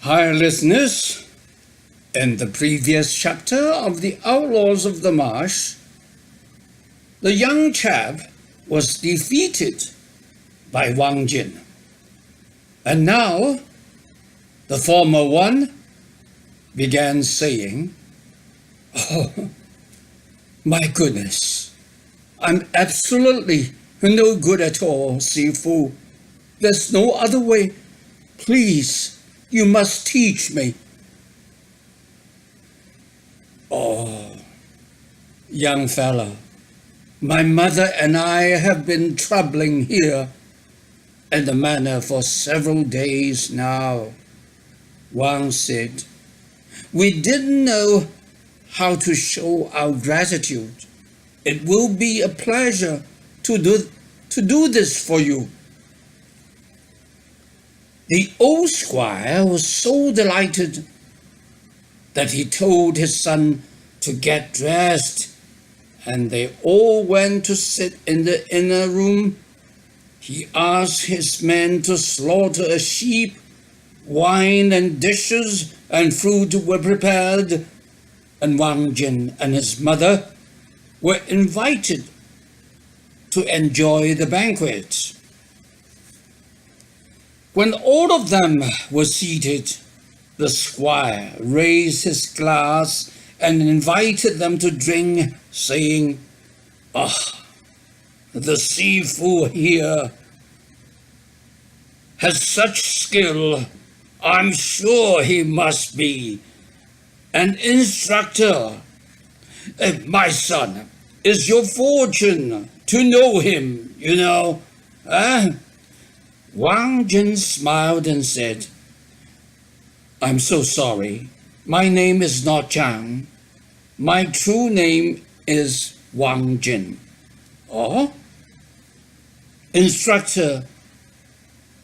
Hi, listeners. In the previous chapter of the Outlaws of the Marsh, the young chap was defeated by Wang Jin. And now, the former one began saying, "Oh, my goodness, I'm absolutely no good at all, Sifu. There's no other way. Please, you must teach me." "Oh, young fella, my mother and I have been troubling here in the manor for several days now," Wang said. "We didn't know how to show our gratitude. It will be a pleasure to do this for you." The old squire was so delighted that he told his son to get dressed, and they all went to sit in the inner room. He asked his men to slaughter a sheep. Wine and dishes and fruit were prepared, and Wang Jin and his mother were invited to enjoy the banquet. When all of them were seated, the squire raised his glass and invited them to drink, saying, "Ah, the Sifu here has such skill. I'm sure he must be an instructor. My son, it's your fortune to know him, you know." Wang Jin smiled and said, "I'm so sorry. My name is not Chang. My true name is Wang Jin." "Oh?" "Instructor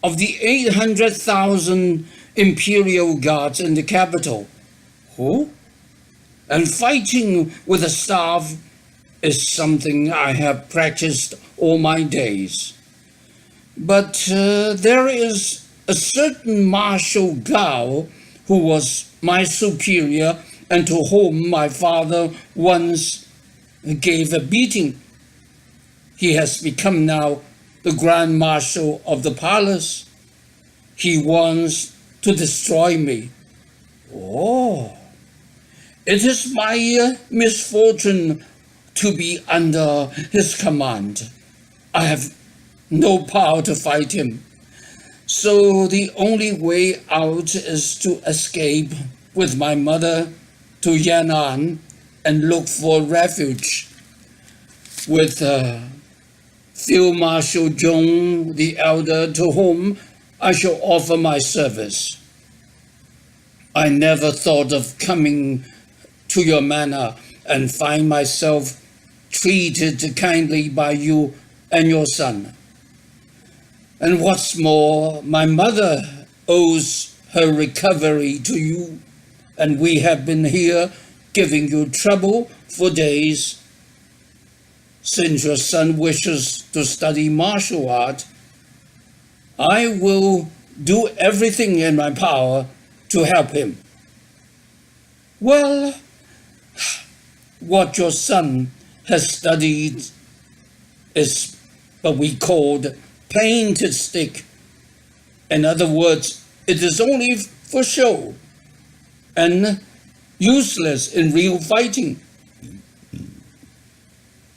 of the 800,000 imperial guards in the capital." "Who?" "And fighting with a staff is something I have practiced all my days. But there is a certain Marshal Gao who was my superior and to whom my father once gave a beating. He has become now the Grand Marshal of the palace. He wants to destroy me." "Oh, it is my misfortune to be under his command. I have no power to fight him. So the only way out is to escape with my mother to Yan'an and look for refuge with Field Marshal Zhong the Elder, to whom I shall offer my service. I never thought of coming to your manor and find myself treated kindly by you and your son. And what's more, my mother owes her recovery to you, and we have been here giving you trouble for days. Since your son wishes to study martial art, I will do everything in my power to help him." "Well, what your son has studied is what we called painted stick. In other words, it is only for show and useless in real fighting.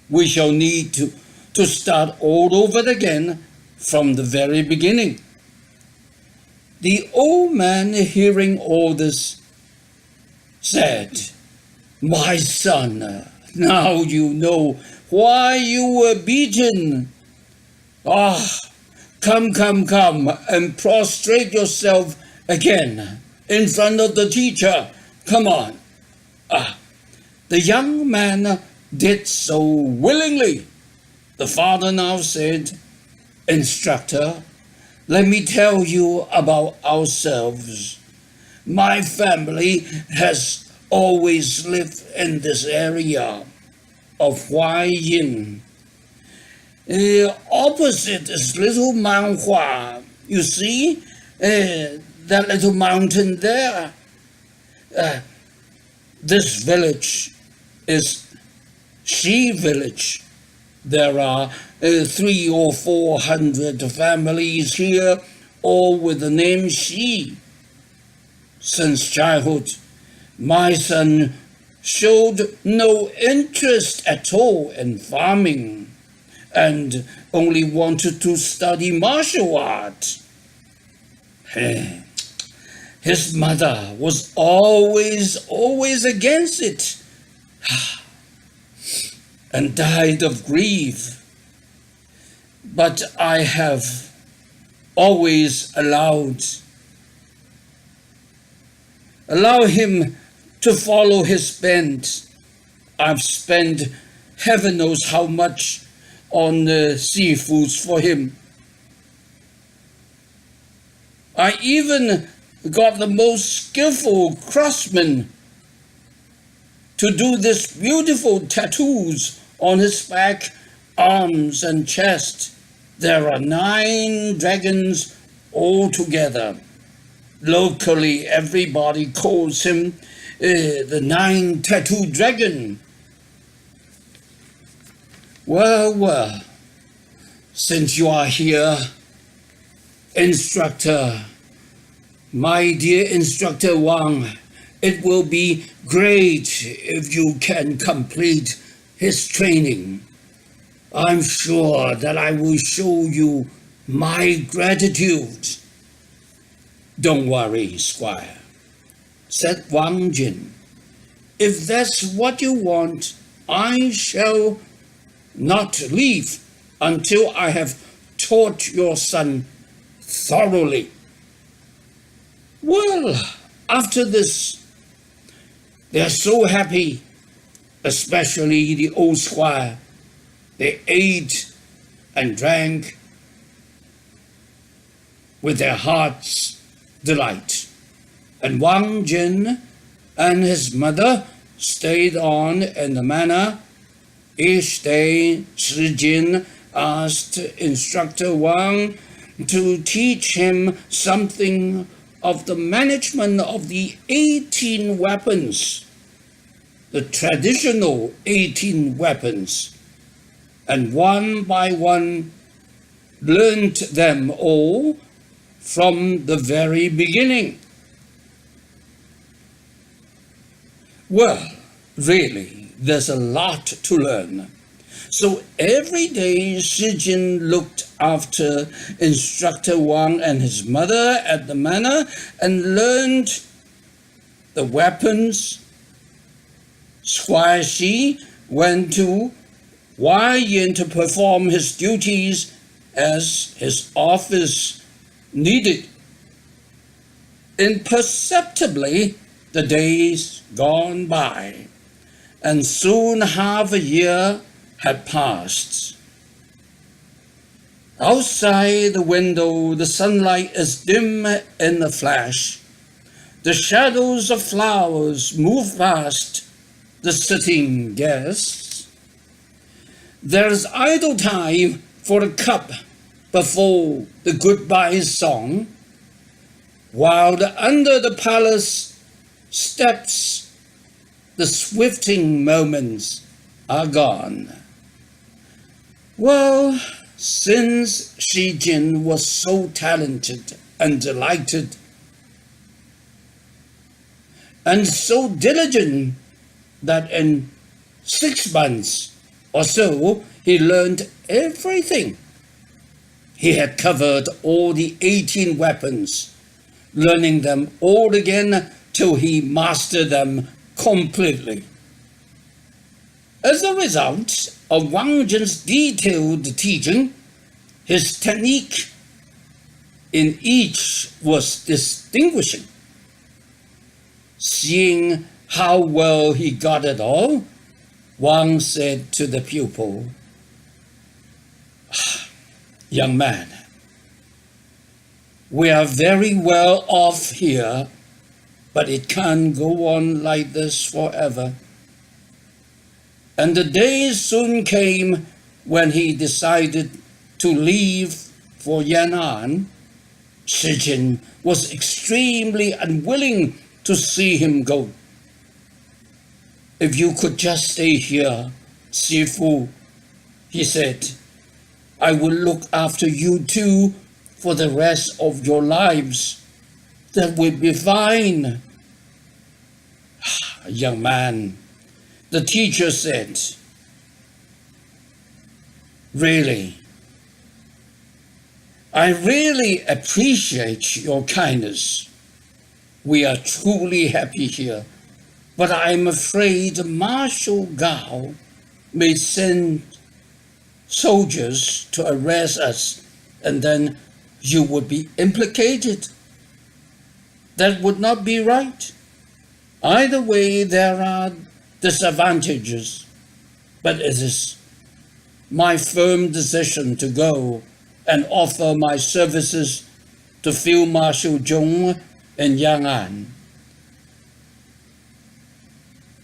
We shall need to start all over again from the very beginning." The old man, hearing all this, said, "My son, now you know why you were beaten. Come and prostrate yourself again in front of the teacher. Come on." The young man did so willingly. The father now said, "Instructor, let me tell you about ourselves. My family has always lived in this area of Huaiyin. Opposite is Little Manhua. You see, that little mountain there. This village is She village. There are 300 or 400 families here, all with the name She. Since childhood, my son showed no interest at all in farming and only wanted to study martial arts. His mother was always against it and died of grief. But I have always allow him to follow his bent. I've spent heaven knows how much on seafoods for him. I even got the most skillful craftsman to do this beautiful tattoos on his back, arms, and chest. There are 9 dragons altogether. Locally, everybody calls him the 9-tattooed dragon. Well, since you are here, instructor, my dear instructor Wang, it will be great if you can complete his training. I'm sure that I will show you my gratitude. Don't worry, Squire, said Wang Jin. If that's what you want, I shall not leave until I have taught your son thoroughly. Well, after this, they are so happy, especially the old squire. They ate and drank with their heart's delight. And Wang Jin and his mother stayed on in the manor. Each day, Shi Jin asked instructor Wang to teach him something of the management of the 18 weapons, the traditional 18 weapons, and one by one learned them all from the very beginning. Well, really, there's a lot to learn. So every day, Shi Jin looked after instructor Wang and his mother at the manor and learned the weapons. Squire Shi went to Wai Yin to perform his duties as his office needed. Imperceptibly, the days gone by, and soon half a year had passed. Outside the window, the sunlight is dim in a flash. The shadows of flowers move past the sitting guests. There's idle time for a cup before the goodbye song, while under the palace steps, the swifting moments are gone. Well, since Shi Jin was so talented and delighted and so diligent that in 6 months or so he learned everything. He had covered all the 18 weapons, learning them all again till he mastered them completely. As a result of Wang Jin's detailed teaching, his technique in each was distinguishing. Seeing how well he got it all, Wang said to the pupil, "Young man, we are very well off here, but it can't go on like this forever." And the day soon came when he decided to leave for Yan'an. Shi Jin was extremely unwilling to see him go. If you could just stay here, Sifu, he said, I will look after you two for the rest of your lives. That will be fine. Young man, the teacher said, really, I really appreciate your kindness. We are truly happy here, but I'm afraid Marshal Gao may send soldiers to arrest us, and then you would be implicated. That would not be right. Either way, there are disadvantages, but it is my firm decision to go and offer my services to Field Marshal Zhong in Yang'an.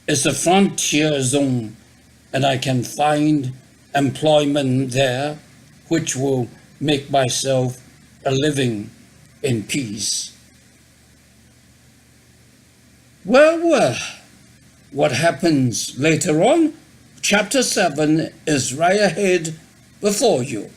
It's a frontier zone, and I can find employment there which will make myself a living in peace. Well, what happens later on? Chapter 7 is right ahead before you.